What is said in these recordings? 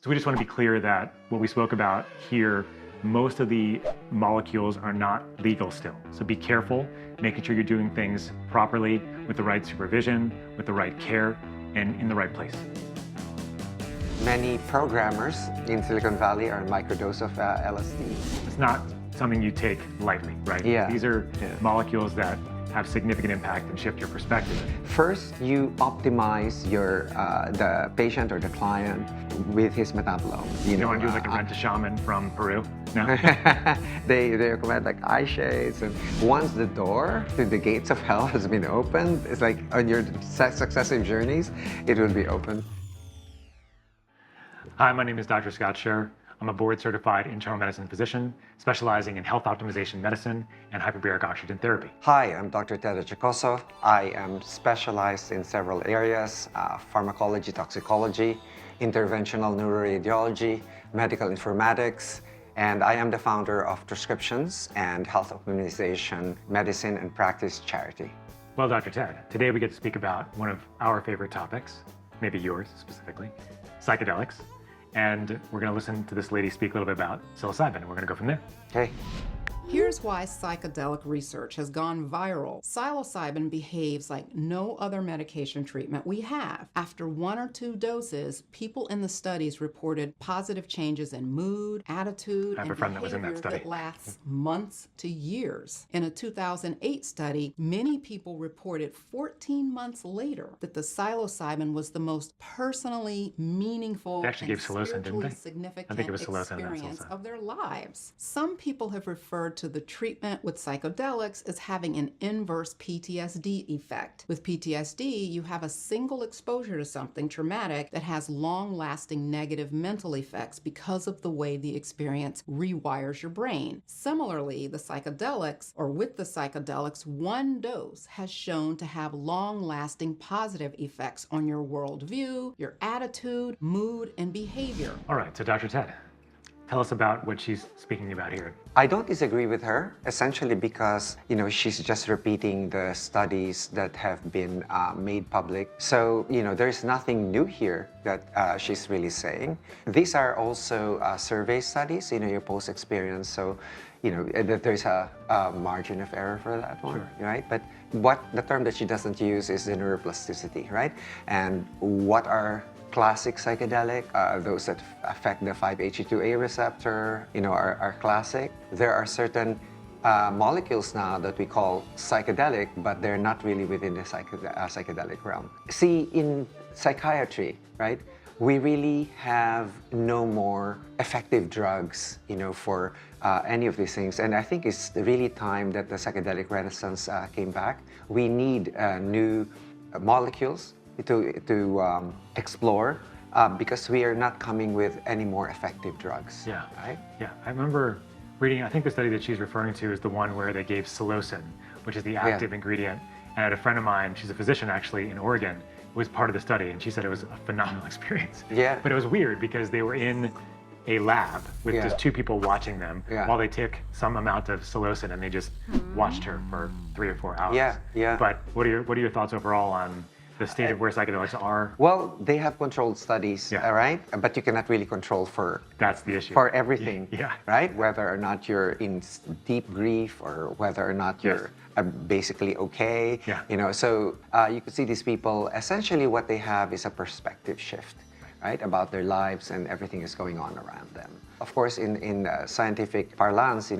So we just want to be clear that what we spoke about here, most of the molecules are not legal still. So be careful, making sure you're doing things properly with the right supervision, with the right care, and in the right place. Many programmers in Silicon Valley are on microdose of LSD. It's not something you take lightly, right? Yeah. These are molecules that have significant impact and shift your perspective. First, you optimize your the patient or the client with his metabolome. You don't want to do like a rent-a-shaman from Peru? No? They recommend like eye shades, and once the door to the gates of hell has been opened, it's like on your successive journeys, it will be open. Hi, my name is Dr. Scott Sherr. I'm a board-certified internal medicine physician specializing in health optimization medicine and hyperbaric oxygen therapy. Hi, I'm Dr. Theodore Achacoso. I am specialized in several areas: pharmacology, toxicology, interventional neuroradiology, medical informatics, and I am the founder of Troscriptions and health optimization medicine and practice charity. Well, Dr. Ted, today we get to speak about one of our favorite topics, maybe yours specifically, psychedelics. And we're going to listen to this lady speak a little bit about psilocybin, and we're going to go from there. Okay. Here's why psychedelic research has gone viral. Psilocybin behaves like no other medication treatment we have. After 1 or 2 doses, people in the studies reported positive changes in mood, attitude, and behavior that lasts months to years. In a 2008 study, many people reported 14 months later that the psilocybin was the most personally meaningful and spiritually significant experience of their lives. Some people have referred to the treatment with psychedelics as having an inverse PTSD effect. With PTSD, you have a single exposure to something traumatic that has long-lasting negative mental effects because of the way the experience rewires your brain. Similarly, with the psychedelics, 1 dose has shown to have long-lasting positive effects on your worldview, your attitude, mood, and behavior. All right, so Dr. Ted, tell us about what she's speaking about here. I don't disagree with her, essentially because, she's just repeating the studies that have been made public. So, there's nothing new here that she's really saying. These are also survey studies, your post-experience. So, that there's a margin of error for that one, sure. Right? But the term that she doesn't use is the neuroplasticity, right? And what are classic psychedelic, those that affect the 5-HT2A receptor, are classic. There are certain molecules now that we call psychedelic, but they're not really within the psychedelic realm. See, in psychiatry, right, we really have no more effective drugs, for any of these things. And I think it's really time that the psychedelic renaissance came back. We need new molecules to explore because we are not coming with any more effective drugs. Yeah. Right? Yeah. I remember reading, I think the study that she's referring to is the one where they gave psilocin, which is the active ingredient. And I had a friend of mine, she's a physician actually in Oregon, who was part of the study, and she said it was a phenomenal experience. Yeah. But it was weird because they were in a lab with just 2 people watching them while they took some amount of psilocin, and they just watched her for 3 or 4 hours. Yeah, yeah. But what are your thoughts overall on the state of where psychedelics are? Well, they have controlled studies, right? But you cannot really control for... That's the issue. For everything, yeah. Right? Whether or not you're in deep grief or whether or not you're basically okay. Yeah. So you could see these people, essentially what they have is a perspective shift, right? About their lives and everything is going on around them. Of course, in scientific parlance,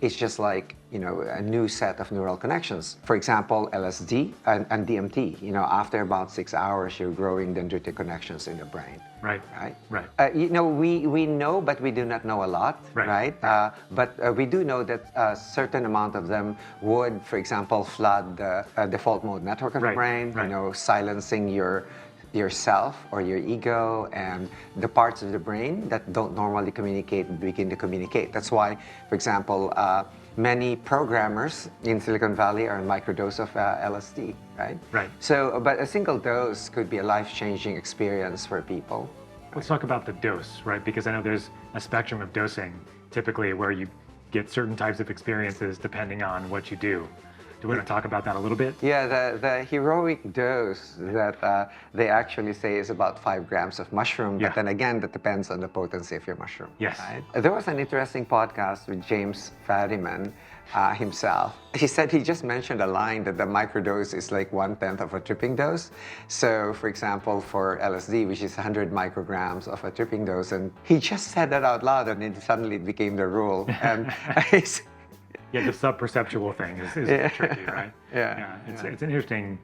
it's just like, a new set of neural connections. For example, LSD and DMT, after about 6 hours, you're growing dendritic connections in the brain. Right. Right. We know, but we do not know a lot, right? But we do know that a certain amount of them would, for example, flood the default mode network of the brain, silencing yourself or your ego, and the parts of the brain that don't normally communicate begin to communicate. That's why, for example, many programmers in Silicon Valley are on microdose of LSD, right? Right. So, but a single dose could be a life-changing experience for people. Let's talk about the dose, right? Because I know there's a spectrum of dosing, typically where you get certain types of experiences depending on what you do. Do we want to talk about that a little bit? Yeah, the heroic dose that they actually say is about 5 grams of mushroom, Yeah. but then again, that depends on the potency of your mushroom. Yes. Right? There was an interesting podcast with James Fadiman himself. He said he just mentioned a line that the microdose is like 1/10 of a tripping dose. So, for example, for LSD, which is 100 micrograms of a tripping dose, and he just said that out loud, and it suddenly became the rule. And Yeah, the sub-perceptual thing is tricky, right? Yeah. It's an interesting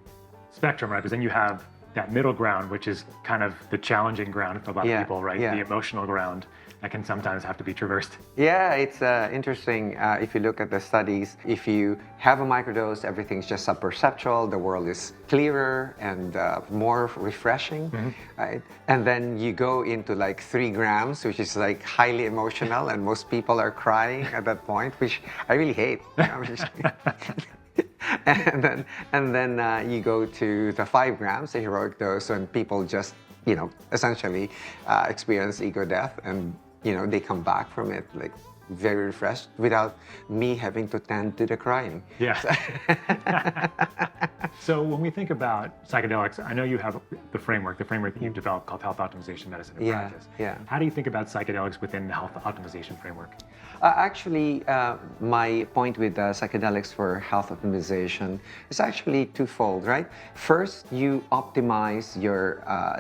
spectrum, right? Because then you have that middle ground, which is kind of the challenging ground for a lot of people, right? Yeah. The emotional ground that can sometimes have to be traversed. Yeah, it's interesting if you look at the studies. If you have a microdose, everything's just subperceptual, the world is clearer and more refreshing, right? And then you go into like 3 grams, which is like highly emotional, and most people are crying at that point, which I really hate. And then you go to the 5 grams, the heroic dose, when people just, essentially experience ego death, and they come back from it like very refreshed without me having to tend to the crying. Yeah. So when we think about psychedelics, I know you have the framework that you've developed called Health Optimization Medicine in Practice. Yeah. How do you think about psychedelics within the health optimization framework? Actually, my point with psychedelics for health optimization is actually twofold, right? First, you optimize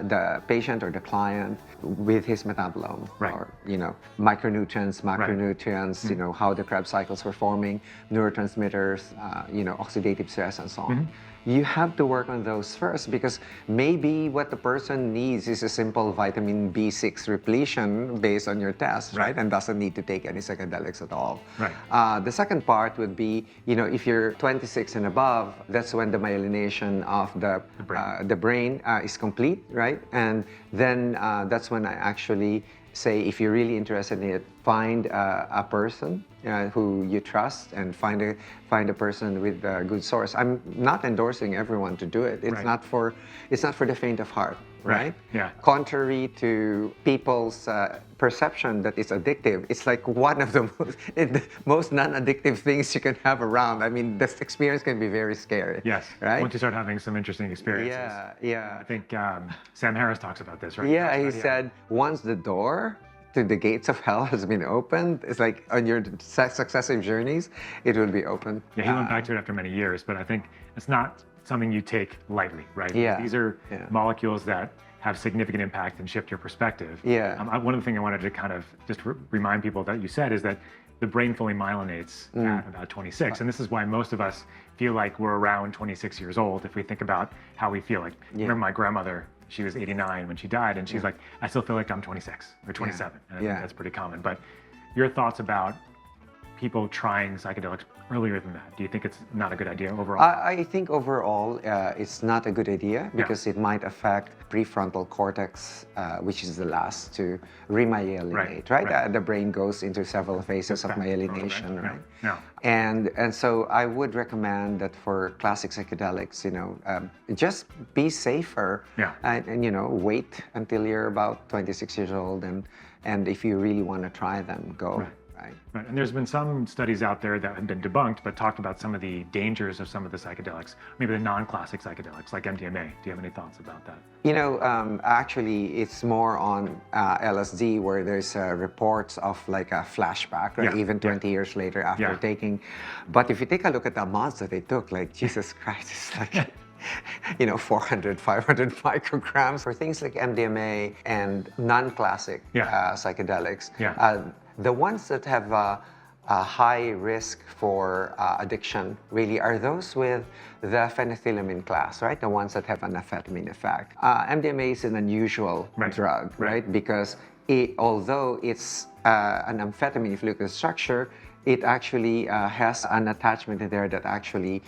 the patient or the client with his metabolome, right. or micronutrients, macronutrients, right. How the Krebs cycles are forming, neurotransmitters, oxidative stress, and so on. You have to work on those first, because maybe what the person needs is a simple vitamin B6 repletion based on your test, right? And doesn't need to take any psychedelics at all. Right. The second part would be, if you're 26 and above, that's when the myelination of the brain is complete, right? And then that's when I actually say, if you're really interested in it, find a person who you trust, and find a person with a good source. I'm not endorsing everyone to do it. It's right. not for the faint of heart, right? Yeah. Contrary to people's perception that it's addictive, it's like one of the most non-addictive things you can have around. I mean, this experience can be very scary. Yes. Right. Once you start having some interesting experiences. Yeah. I think Sam Harris talks about this, right? Yeah, he said once the door to the gates of hell has been opened, it's like on your successive journeys, it will be open. Yeah, he went back to it after many years, but I think it's not something you take lightly, right? Yeah. These are molecules that have significant impact and shift your perspective. Yeah. One of the things I wanted to kind of just remind people that you said is that the brain fully myelinates at about 26. And this is why most of us feel like we're around 26 years old if we think about how we feel. Like, remember my grandmother, she was 89 when she died, and she's like, I still feel like I'm 26 or 27. And I think that's pretty common. But your thoughts about people trying psychedelics earlier than that? Do you think it's not a good idea overall? I think overall it's not a good idea, because it might affect prefrontal cortex, which is the last to remyelinate, right? The brain goes into several phases of myelination, right? Yeah. And so I would recommend that for classic psychedelics, just be safer, and wait until you're about 26 years old, and if you really want to try them, go. Right. And there's been some studies out there that have been debunked, but talked about some of the dangers of some of the psychedelics, maybe the non-classic psychedelics like MDMA. Do you have any thoughts about that? Actually, it's more on LSD, where there's reports of like a flashback, right? Even 20 years later after taking. But if you take a look at the amounts that they took, like Jesus Christ, it's like 400, 500 micrograms. For things like MDMA and non-classic psychedelics, the ones that have a high risk for addiction really are those with the phenethylamine class, right? The ones that have an amphetamine effect. MDMA is an unusual drug, right? Because although it's an amphetamine, if you look at the structure, it actually has an attachment in there that actually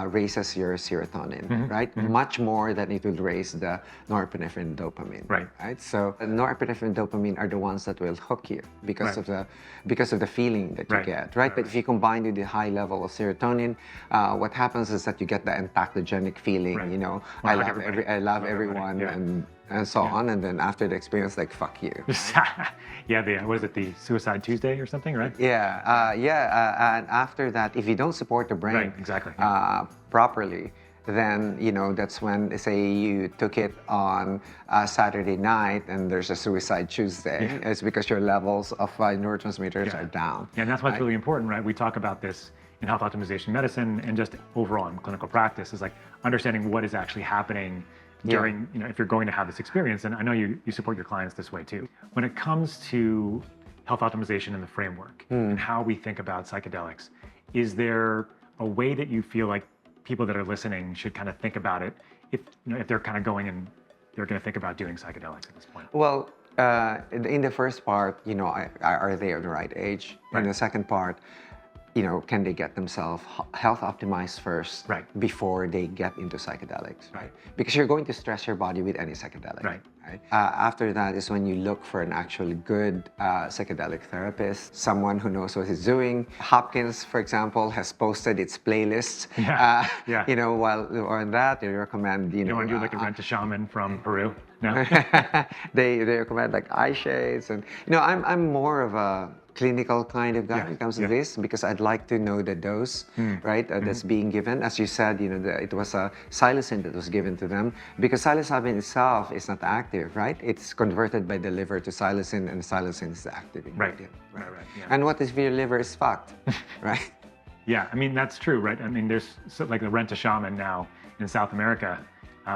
raises your serotonin, right? Much more than it will raise the norepinephrine and dopamine, right? So norepinephrine and dopamine are the ones that will hook you because of the feeling that you get, right? But if you combine with the high level of serotonin, what happens is that you get the entactogenic feeling, I love everyone, and and so on. And then after the experience, like, fuck you. Yeah, was it the Suicide Tuesday or something, right? And after that, if you don't support the brain Right, exactly. properly, then, you know, that's when, say, you took it on Saturday night and there's a Suicide Tuesday. It's because your levels of neurotransmitters are down. Yeah, and that's why it's really important, right? We talk about this in health optimization medicine and just overall in clinical practice, is like understanding what is actually happening during, you know, if you're going to have this experience. And I know you support your clients this way too. When it comes to health optimization and the framework and how we think about psychedelics, is there a way that you feel like people that are listening should kind of think about it if, you know, if they're kind of going and they're going to think about doing psychedelics at this point? Well, in the first part, you know, are they of the right age? Right. In the second part, you know, can they get themselves health optimized first before they get into psychedelics, right? Because you're going to stress your body with any psychedelic, right? After that is when you look for an actually good psychedelic therapist, someone who knows what he's doing. Hopkins, for example, has posted its playlists. You know, while on that, they recommend, you know, want to do like a rent a shaman from Peru? No. they recommend like eye shades, and you know, I'm more of a clinical kind of guy when it comes to this, because I'd like to know the dose, right, that's being given. As you said, you know, it was a psilocin that was given to them, because psilocybin itself is not active, right? It's converted by the liver to psilocin, and psilocin is the active ingredient. Right. And what if your liver is fucked, right? Yeah, I mean, that's true, right? I mean, there's like the rent a shaman now in South America.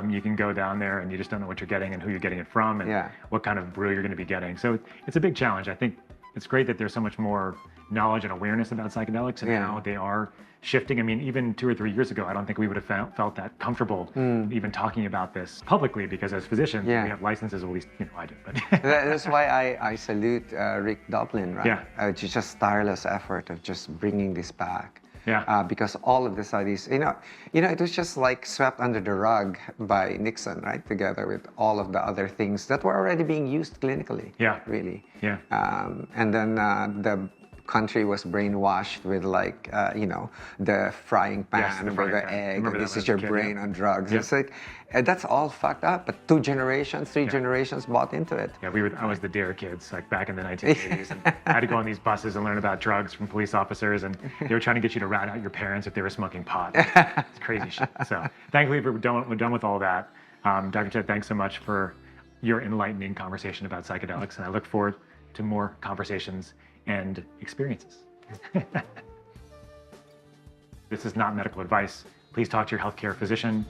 You can go down there and you just don't know what you're getting and who you're getting it from and what kind of brew you're going to be getting. So it's a big challenge. I think it's great that there's so much more knowledge and awareness about psychedelics and how they are shifting. I mean, even 2 or 3 years ago, I don't think we would have felt that comfortable even talking about this publicly, because as physicians, we have licenses, at least, you know, I do. But that's why I salute Rick Dublin, right? It's just tireless effort of just bringing this back. Because all of the studies, you know, it was just like swept under the rug by Nixon, right? Together with all of the other things that were already being used clinically. Really. And then the country was brainwashed with like, you know, the frying pan with the egg. And this is your brain on drugs. It's like, that's all fucked up. But 2 generations, 3 generations bought into it. I was the dare kids, like back in the 1980s, and I had to go on these buses and learn about drugs from police officers, and they were trying to get you to rat out your parents if they were smoking pot. It's crazy shit. So thankfully we're done with all that. Dr. Ted, thanks so much for your enlightening conversation about psychedelics, and I look forward to more conversations and experiences. This is not medical advice. Please talk to your healthcare physician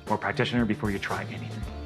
or practitioner before you try anything.